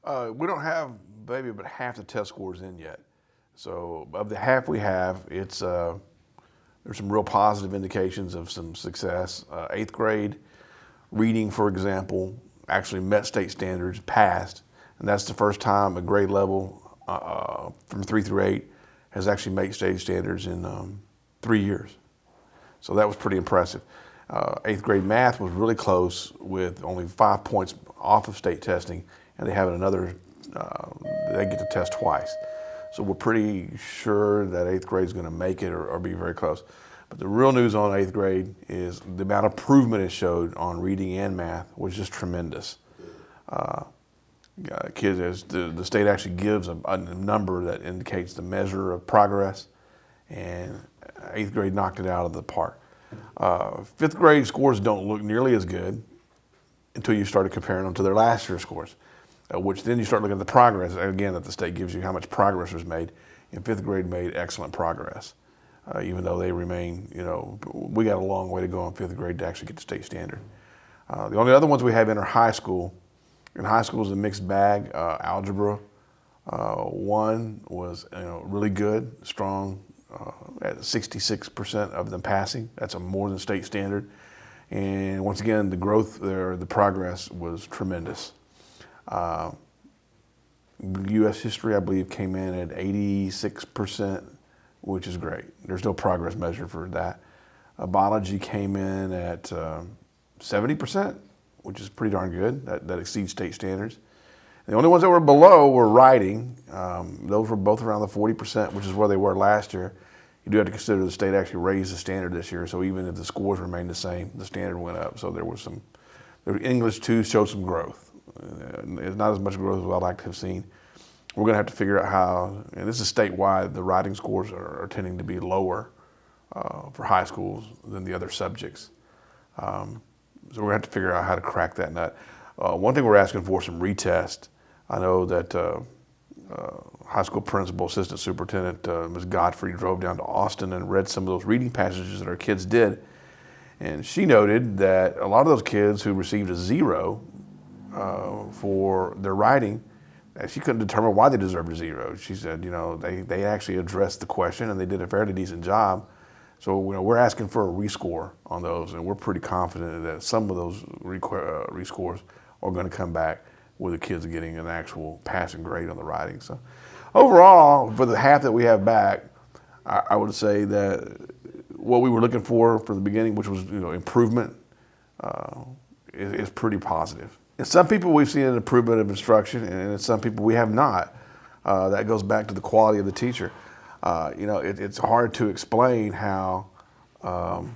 We don't have maybe but half the test scores in yet. So of the half we have, there's some real positive indications of some success. Eighth grade reading, for example, actually met state standards, passed, and that's the first time a grade level from 3 through 8 has actually made state standards in 3 years. So that was pretty impressive. Eighth grade math was really close with only 5 points off of state testing, and they have another, they get to test twice. So we're pretty sure that eighth grade is going to make it or be very close. But the real news on eighth grade is the amount of improvement it showed on reading and math was just tremendous. Kids, as the state actually gives a number that indicates the measure of progress, and eighth grade knocked it out of the park. Fifth grade scores don't look nearly as good until you started comparing them to their last year's scores, which then you start looking at the progress, again, that the state gives you, how much progress was made. And fifth grade made excellent progress, even though they remain, we got a long way to go in fifth grade to actually get to state standard. The only other ones we have in are high school. In high school is a mixed bag. Algebra 1 was really good, strong, at 66% of them passing. That's a more than state standard. And once again, the growth there, the progress was tremendous. U.S. history, I believe, came in at 86%, which is great. There's no progress measure for that. Biology came in at 70%, which is pretty darn good. That exceeds state standards. The only ones that were below were writing. Those were both around the 40%, which is where they were last year. You do have to consider the state actually raised the standard this year, so even if the scores remained the same, the standard went up. So there was English too showed some growth. It's not as much growth as I'd like to have seen. We're going to have to figure out how, and this is statewide, the writing scores are tending to be lower for high schools than the other subjects. So we're going to have to figure out how to crack that nut. One thing we're asking for some retest. I know that high school principal, assistant superintendent, Ms. Godfrey drove down to Austin and read some of those reading passages that our kids did. And she noted that a lot of those kids who received a 0 for their writing, she couldn't determine why they deserved a 0. She said, they actually addressed the question and they did a fairly decent job. So we're asking for a rescore on those, and we're pretty confident that some of those rescores are going to come back with the kids getting an actual passing grade on the writing. So overall, for the half that we have back, I would say that what we were looking for from the beginning, which was improvement, is pretty positive. In some people, we've seen an improvement of instruction, and in some people, we have not. That goes back to the quality of the teacher. It's hard to explain how, the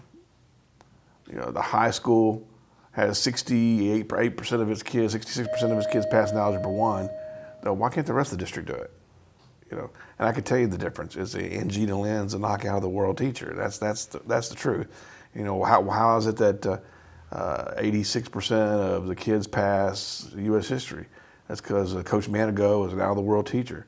high school has 68% of its kids, 66% of its kids passing Algebra 1. Though why can't the rest of the district do it? And I can tell you the difference. It's the Angina Lynn's a knockout of the world teacher. That's the truth. How is it that 86% of the kids pass U.S. history? That's because Coach Manigo is an out-of-the-world teacher.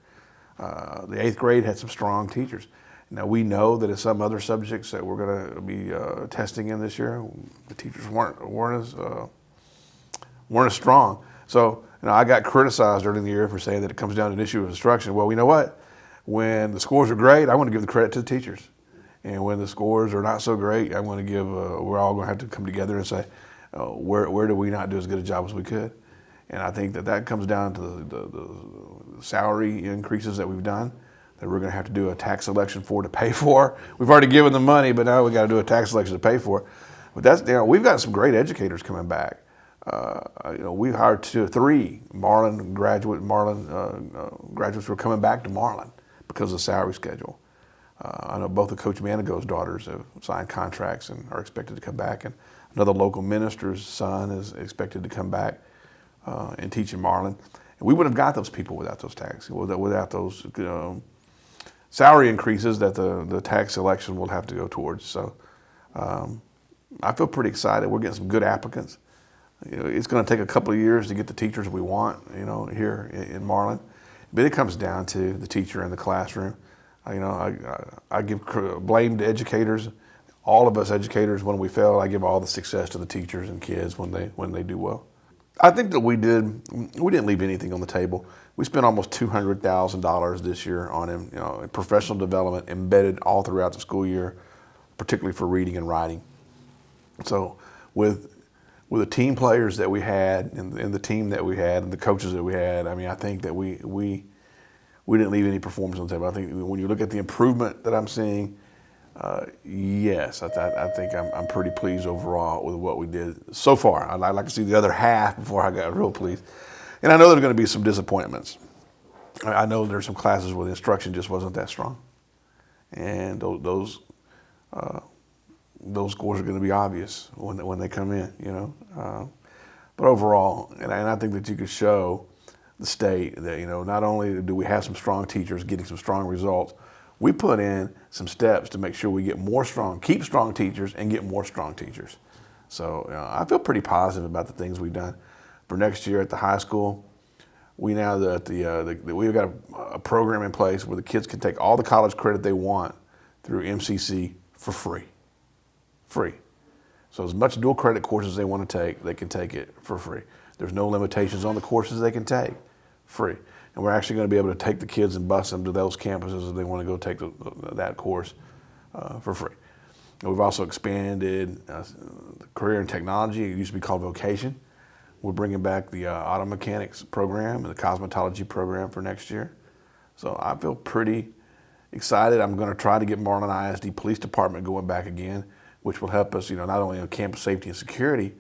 The eighth grade had some strong teachers. Now we know that in some other subjects that we're going to be testing in this year, the teachers weren't as strong. So I got criticized early in the year for saying that it comes down to an issue of instruction. Well, you know what? When the scores are great, I want to give the credit to the teachers. And when the scores are not so great, I want to give. We're all going to have to come together and say, where do we not do as good a job as we could? And I think that comes down to the salary increases that we've done, that we're going to have to do a tax selection to pay for. We've already given them money, but now we got to do a tax selection to pay for. But we've got some great educators coming back. We hired 3 Marlin graduates who are coming back to Marlin because of the salary schedule. I know both of Coach Manigo's daughters have signed contracts and are expected to come back, and another local minister's son is expected to come back and teach in Marlin. And we wouldn't have got those people without those taxes, without those salary increases that the tax selection will have to go towards. So I feel pretty excited. We're getting some good applicants. It's going to take a couple of years to get the teachers we want, here in Marlin. But it comes down to the teacher in the classroom. I give blame to educators. All of us educators, when we fail, I give all the success to the teachers and kids when they do well. I think that we didn't leave anything on the table. We spent almost $200,000 this year on him, professional development embedded all throughout the school year, particularly for reading and writing. So with the team players that we had and the team that we had and the coaches that we had, I mean, I think that we didn't leave any performance on the table. I think when you look at the improvement that I'm seeing, yes, I think I'm pretty pleased overall with what we did so far. I'd like to see the other half before I got real pleased. And I know there's going to be some disappointments. I know there's some classes where the instruction just wasn't that strong, and those scores are going to be obvious when they come in. But overall, and I think that you could show the state that not only do we have some strong teachers getting some strong results, we put in some steps to make sure we keep strong teachers and get more strong teachers. So I feel pretty positive about the things we've done. For next year at the high school, we've got a program in place where the kids can take all the college credit they want through MCC for free. Free. So as much dual credit courses they want to take, they can take it for free. There's no limitations on the courses they can take. Free. And we're actually going to be able to take the kids and bus them to those campuses if they want to go take that course for free. And we've also expanded the career and technology. It used to be called vocation. We're bringing back the auto mechanics program and the cosmetology program for next year. So I feel pretty excited. I'm going to try to get Marlin ISD Police Department going back again, which will help us, not only on campus safety and security,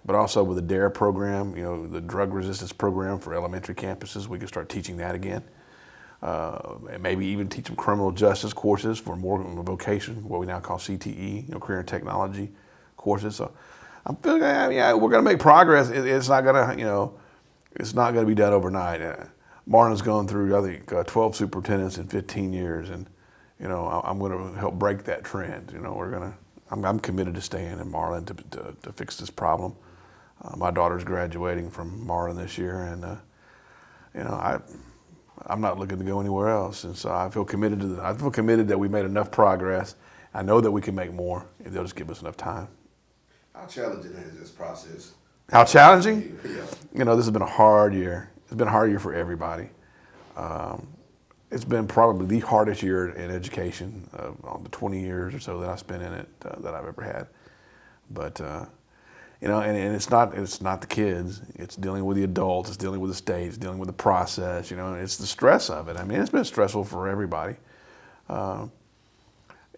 but also with the DARE program, the drug resistance program for elementary campuses. We can start teaching that again. And maybe even teach some criminal justice courses for more vocation, what we now call CTE, career and technology courses. So I'm feeling, we're going to make progress. It's not going to, it's not going to be done overnight. Marlin's gone through, I think, 12 superintendents in 15 years, and I'm going to help break that trend. I'm committed to staying in Marlin to fix this problem. My daughter's graduating from Marlin this year, and I'm not looking to go anywhere else. And so I feel committed that we made enough progress. I know that we can make more if they'll just give us enough time. How challenging is this process? How challenging? Yeah. This has been a hard year. It's been a hard year for everybody. It's been probably the hardest year in education on the 20 years or so that I spent in it that I've ever had. But and it's not the kids. It's dealing with the adults. It's dealing with the state. It's dealing with the process. It's the stress of it. I mean, it's been stressful for everybody. And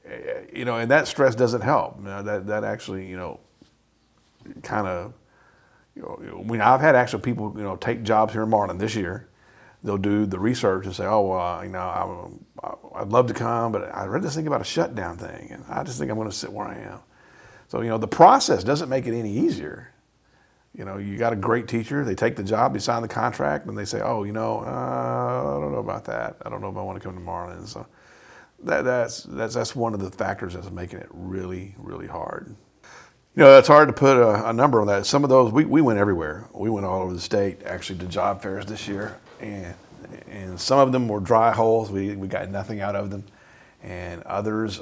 that stress doesn't help. That actually, kind of, I've had actual people, take jobs here in Marlin this year. They'll do the research and say, oh, well, I'd love to come, but I read this thing about a shutdown thing, and I just think I'm going to sit where I am. So, the process doesn't make it any easier. You got a great teacher, they take the job, they sign the contract, and they say, oh, I don't know about that. I don't know if I want to come to Marlin. So that's one of the factors that's making it really, really hard. It's hard to put a number on that. Some of those, we went everywhere. We went all over the state, actually, to job fairs this year. And some of them were dry holes. We got nothing out of them. And others,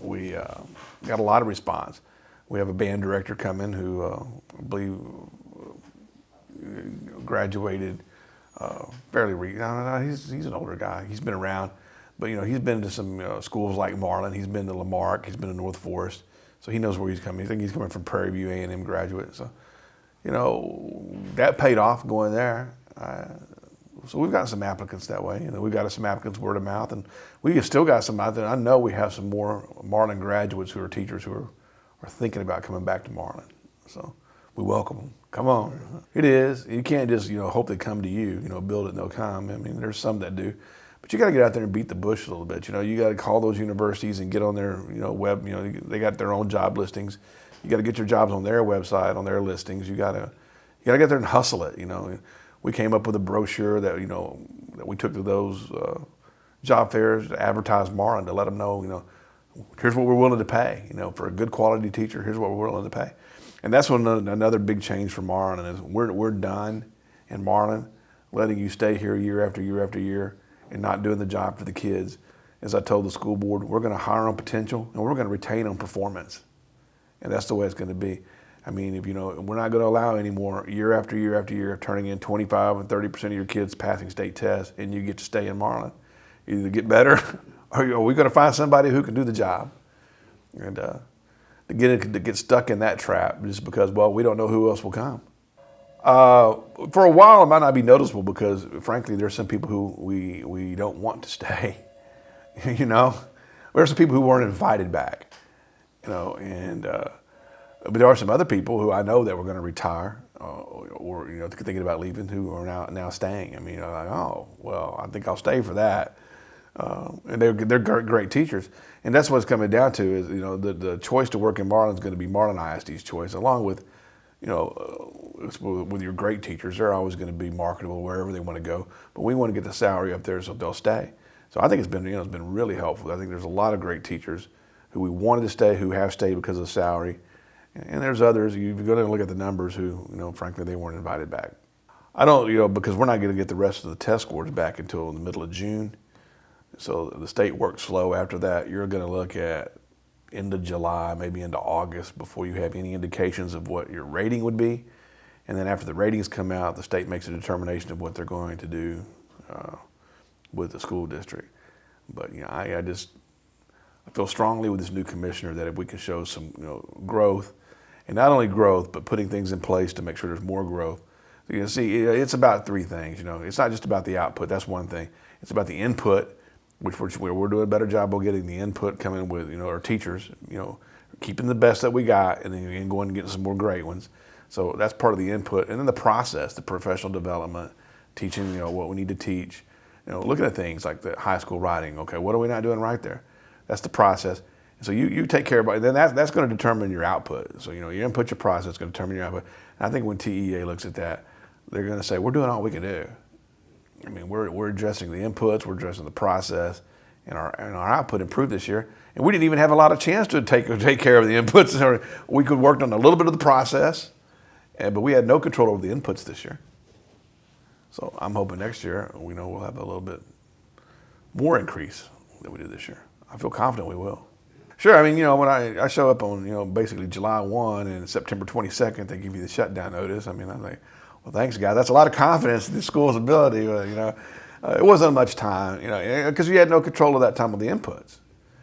we got a lot of response. We have a band director coming who I believe graduated fairly recently. He's an older guy. He's been around. But, he's been to some schools like Marlin. He's been to Lamarck. He's been to North Forest. So he knows where he's coming. I think he's coming from Prairie View A&M graduate. So, that paid off going there. So we've got some applicants that way. We've got some applicants word of mouth, and we still got some out there. I know we have some more Marlin graduates who are teachers who are thinking about coming back to Marlin. So we welcome them. Come on. It is. You can't just hope they come to you. Build it and they'll come. I mean, there's some that do. But you got to get out there and beat the bush a little bit. You got to call those universities and get on their web. They got their own job listings. You got to get your jobs on their website, on their listings. You got to get there and hustle it. We came up with a brochure that that we took to those job fairs to advertise Marlin, to let them know here's what we're willing to pay. For a good quality teacher, here's what we're willing to pay. And that's another big change for Marlin is we're done in Marlin letting you stay here year after year after year and not doing the job for the kids. As I told the school board, we're going to hire on potential and we're going to retain on performance. And that's the way it's going to be. I mean, if we're not going to allow anymore year after year after year of turning in 25 and 30% of your kids passing state tests, and you get to stay in Marlin. You either get better, or are we going to find somebody who can do the job? And to get stuck in that trap just because, well, we don't know who else will come. For a while, it might not be noticeable because, frankly, there's some people who we don't want to stay. There's some people who weren't invited back. But there are some other people who I know that were going to retire or thinking about leaving who are now staying. I mean, like, oh, well, I think I'll stay for that. And they're great teachers. And that's what it's coming down to is, the choice to work in Marlin is going to be Marlin ISD's choice, along with, with your great teachers. They're always going to be marketable wherever they want to go. But we want to get the salary up there so they'll stay. So I think it's been really helpful. I think there's a lot of great teachers who we wanted to stay, who have stayed because of salary. And there's others, you've got to look at the numbers who, frankly, they weren't invited back. I don't, because we're not going to get the rest of the test scores back until the middle of June. So the state works slow after that. You're going to look at end of July, maybe into August before you have any indications of what your rating would be. And then after the ratings come out, the state makes a determination of what they're going to do with the school district. But, I feel strongly with this new commissioner that if we can show some, growth, and not only growth, but putting things in place to make sure there's more growth. So see, it's about three things. It's not just about the output. That's one thing. It's about the input, which we're doing a better job of getting the input coming with, our teachers, keeping the best that we got, and then going and getting some more great ones. So that's part of the input, and then the process, the professional development, teaching, what we need to teach. Looking at things like the high school writing. Okay, what are we not doing right there? That's the process. So you take care of it, then that's going to determine your output. So your input, your process is going to determine your output. And I think when TEA looks at that, they're going to say, we're doing all we can do. I mean, we're addressing the inputs, we're addressing the process, and our output improved this year. And we didn't even have a lot of chance to take care of the inputs. We could work on a little bit of the process, but we had no control over the inputs this year. So I'm hoping next year we'll have a little bit more increase than we did this year. I feel confident we will. Sure, I mean, when I show up on, basically July 1 and September 22nd, they give you the shutdown notice. I mean, I'm like, well, thanks, guys. That's a lot of confidence in the school's ability. It wasn't much time, because you had no control of that time of the inputs.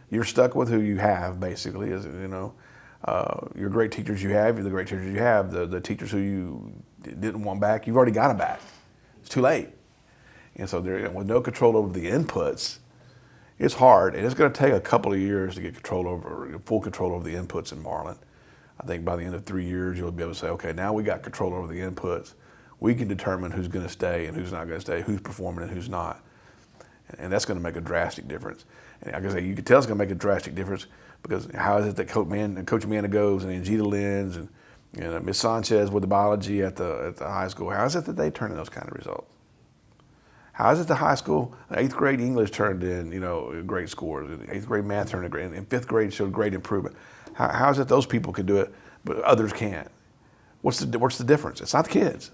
You're stuck with who you have, basically, your great teachers you have, you're the great teachers you have. The teachers who you didn't want back, you've already got them back. It's too late. And so with no control over the inputs, it's hard, and it's going to take a couple of years to get full control over the inputs in Marlin. I think by the end of 3 years, you'll be able to say, okay, now we got control over the inputs. We can determine who's going to stay and who's not going to stay, who's performing and who's not. And that's going to make a drastic difference. And like I say, you can tell it's going to make a drastic difference because how is it that Coach Amanda goes and Angita Lins and Miss Sanchez with the biology at the high school, how is it that they turn in those kind of results? How is it the high school, 8th grade English turned in, great scores, 8th grade math turned in great, and 5th grade showed great improvement? How is it those people can do it, but others can't? What's the difference? It's not the kids.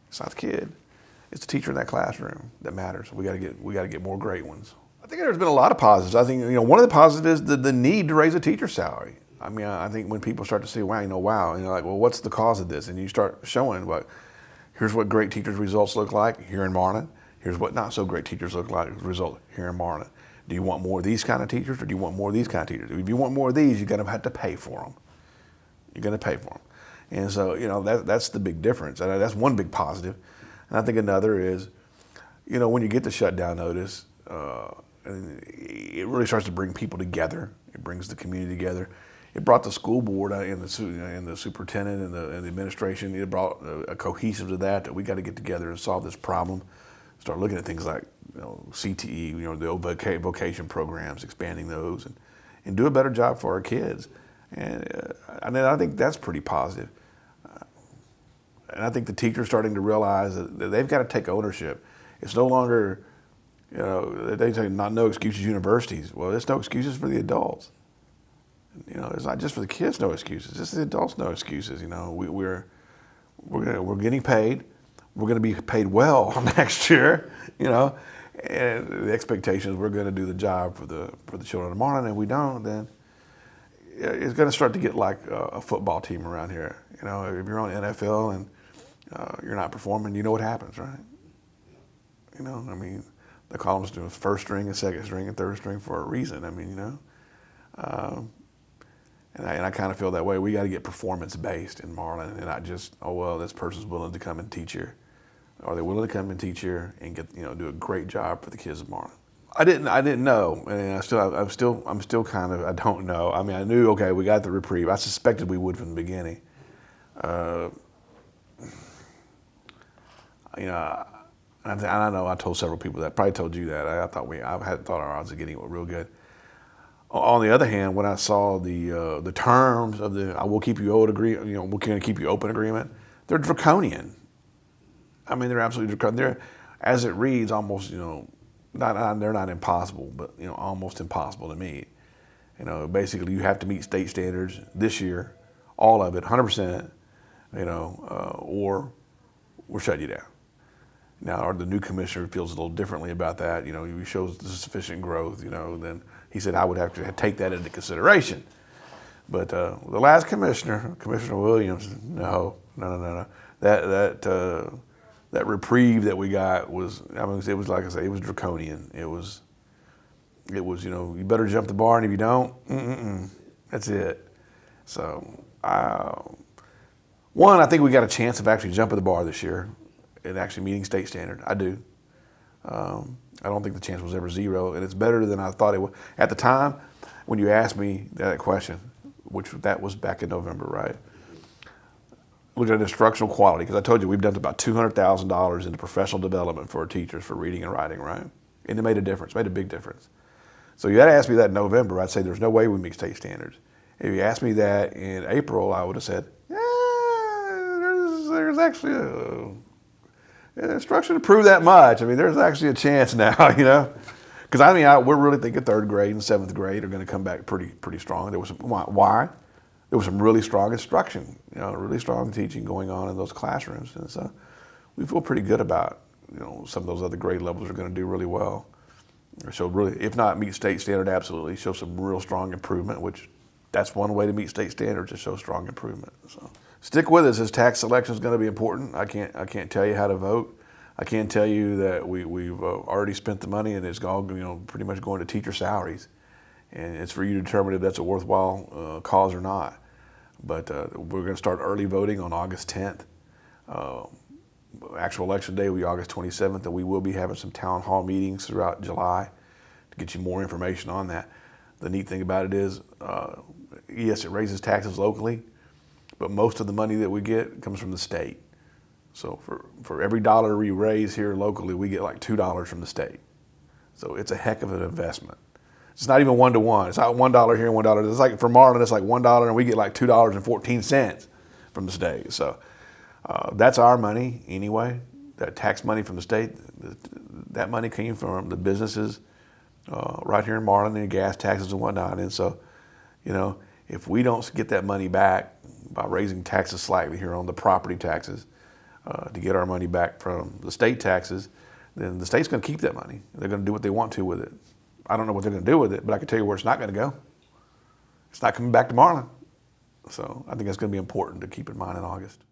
It's not the kid. It's the teacher in that classroom that matters. We got to get more great ones. I think there's been a lot of positives. I think one of the positives is the need to raise a teacher's salary. I mean, I think when people start to see, wow, like, well, what's the cause of this? And you start showing, here's what great teachers' results look like here in Marlin. Here's what not so great teachers look like result here in Marlin. Do you want more of these kind of teachers or do you want more of these kind of teachers? If you want more of these, you're going to have to pay for them. You're going to pay for them. And so, that's the big difference. And that's one big positive. And I think another is, when you get the shutdown notice, it really starts to bring people together. It brings the community together. It brought the school board and the superintendent and the administration. It brought a cohesive to that we got to get together and solve this problem. Start looking at things like CTE, the old vocation programs, expanding those, and do a better job for our kids. And I think that's pretty positive. And I think the teachers starting to realize that they've got to take ownership. It's no longer, they say no excuses universities. Well, there's no excuses for the adults. It's not just for the kids, no excuses. It's the adults, no excuses. We're getting paid. We're going to be paid well next year. And the expectation is we're going to do the job for the children of Marlin. And if we don't, then it's going to start to get like a football team around here. You know, if you're on NFL and you're not performing, you know what happens, right? You know, I mean, they call them doing first string and second string and third string for a reason. I mean, you know, and I kind of feel that way. We got to get performance based in Marlin, and not just, oh well, this person's willing to come and teach here. Are they willing to come and teach here and get, you know, do a great job for the kids of Marlin? I didn't know, and I'm still kind of, I don't know. I mean, I knew, okay, we got the reprieve. I suspected we would from the beginning. You know, I know I told several people that. Probably told you that. I had thought our odds of getting it were real good. On the other hand, when I saw the terms of the "I will keep you owed" agreement, you know, we're going to keep you open agreement, they're draconian. I mean, they're absolutely draconian. They're, as it reads, almost, you know, they're not impossible, but, you know, almost impossible to meet. You know, basically, you have to meet state standards this year, all of it, 100%. You know, or we'll shut you down. Now, the new commissioner feels a little differently about that. You know, he shows sufficient growth. You know, then he said I would have to take that into consideration. But the last commissioner, Commissioner Williams, no. That reprieve that we got was, I mean, it was like I say, it was draconian. It was, you know, you better jump the bar, and if you don't, that's it. So, one, I think we got a chance of actually jumping the bar this year and actually meeting state standard. I do. I don't think the chance was ever zero, and it's better than I thought it was. At the time, when you asked me that question, which that was back in November, right? Looking at instructional quality, because I told you we've done about $200,000 into professional development for our teachers for reading and writing, right? And it made a difference, made a big difference. So you had to ask me that in November, I'd say there's no way we meet state standards. If you asked me that in April, I would have said, there's actually an instruction to prove that much. I mean, there's actually a chance now, you know? Because I mean, we're really thinking third grade and seventh grade are going to come back pretty strong. There was some, why? There was some really strong instruction, you know, really strong teaching going on in those classrooms, and so we feel pretty good about, you know, some of those other grade levels are going to do really well. So really, if not meet state standard, absolutely show some real strong improvement. Which that's one way to meet state standards, to show strong improvement. So stick with us. This tax selection is going to be important. I can't tell you how to vote. I can tell you that we've already spent the money, and it's all, you know, pretty much going to teacher salaries, and it's for you to determine if that's a worthwhile cause or not. But we're going to start early voting on August 10th. Actual election day will be August 27th, and we will be having some town hall meetings throughout July to get you more information on that. The neat thing about it is, yes, it raises taxes locally, but most of the money that we get comes from the state. So for every dollar we raise here locally, we get like $2 from the state. So it's a heck of an investment. It's not even 1-to-1. It's not $1 here and $1. It's like for Marlin, it's like $1, and we get like $2.14 from the state. So that's our money anyway. That tax money from the state, that money came from the businesses right here in Marlin, and gas taxes and whatnot. And so, you know, if we don't get that money back by raising taxes slightly here on the property taxes to get our money back from the state taxes, then the state's going to keep that money. They're going to do what they want to with it. I don't know what they're going to do with it, but I can tell you where it's not going to go. It's not coming back to Marlin. So I think that's going to be important to keep in mind in August.